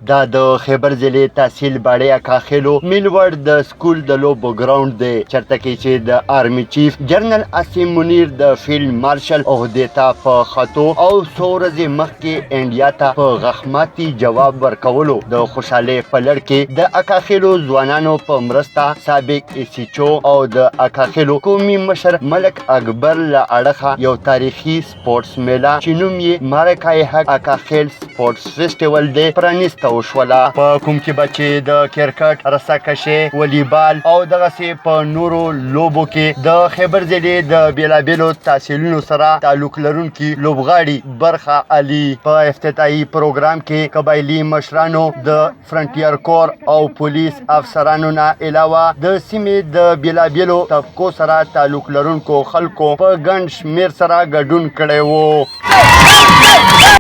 دا د خیبر ضلع تحصیل باړی اکاخیلو میلوړ د سکول د لوبو ګراوند دی چرته کې چې د آرمی چیف جنرال عاصم منیر د فیلډ مارشل عهدې ته په خطو او څو ورځې مخکې انډیا ته په غخماتي جواب ورکولو د خوشحالۍ په لړ کې د اکاخیلو ځوانانو په مرسته سابق ایسیچو او د اکاخیلو قومي مشر ملک اکبر له اړخه یو تاریخي سپورټس میله چې نوم یې مارکای حق اکاخیل سپورټس فیسټیول دی پرانیسته وشوله په کوم کې به چې د کرکټ رساکشي والیبال او دغسې په نورو لوبو کې د خیبر ضلع د بیلابیلو تحصیلونو سره تعلق لرونکي لوبغاړي برخه اخلي په افتتاحي پروګرام کې قبایلي مشرانو د فرنټیر کور او پولیس افسرانو نه علاوه د سیمې د بیلابیلو طبقو سره تعلق لرونکو خلکو په ګڼ شمیر سره ګډون کړی و.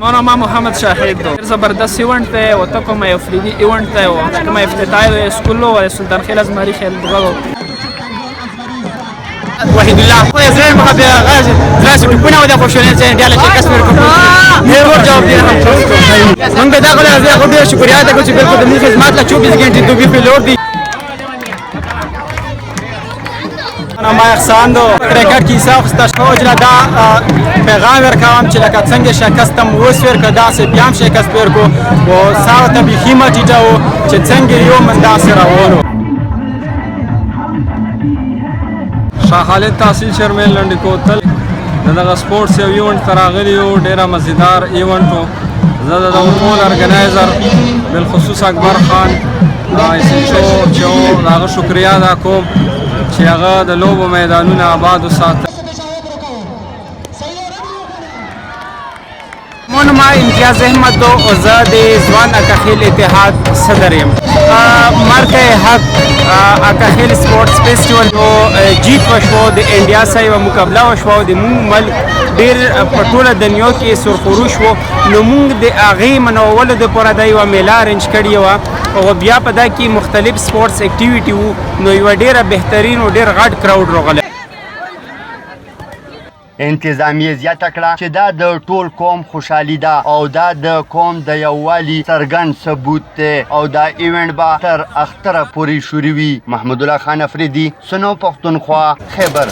ما نام محمد شاهد دو زبردست ایونت دی و تا کوم افریدی ایونت دی و کوم افتتاحی اسکول و سلطان خیل از ماری خیل بغلو وحید الله خو زړه مخه بیا غاز غاز ټکونه و د خوشاله چې ډیاله چې کس ورکړو نه ور جواب دی موږ دا غواړو چې خو ډیر شکریا ده چې بالکل د موږ خدمت لا 24 غنټې دوی په لور دي ما احسان دو کرکټ کې صاحب ستاسو چې دا پیغام ورکوم چې لکه څنګه شکستم وسور کدا سه بیام شکست ورکو او ساو ته به خیمه ټیټاو چې څنګه یو منداسه راوونو شاه خالد تحصیل چیرمن لنډی کوتل دغه سپورټس یو ایونت راغلی یو ډیره مزیدار ایونت و زه د ټول ارګنایزر بالخصوص اکبر خان چې هغه شکریا ادا کوم چې هغه د لوبو میدانونه آباد وساتل. ما امتیاز احمد دو او زه د ځوان اکاخیل اتحاد صدر یم. مارکای حق اکاخیل سپورټس فیسټیول جیت وشو د انډیا سره یوه مقابله وشوه د موږ ملک ډېر په ټوله دنیا کې سرخروش و نو موږ د هغې منولو دپاره دا یوه میله ارینج کړې وه او بیا په دا کې مختلف سپورټس اکټیویټي وو نو یوه ډېره بهترین او ډېر غټ کراوډ راغلی. انتظامیه زیاته کړه چې دا د ټول قوم خوشحالي ده او دا د قوم د یووالي څرګند ثبوت دی او دا ایونټ به تر اختره پورې شروع وي. محمد الله خان افریدي سنو پښتونخوا خیبر.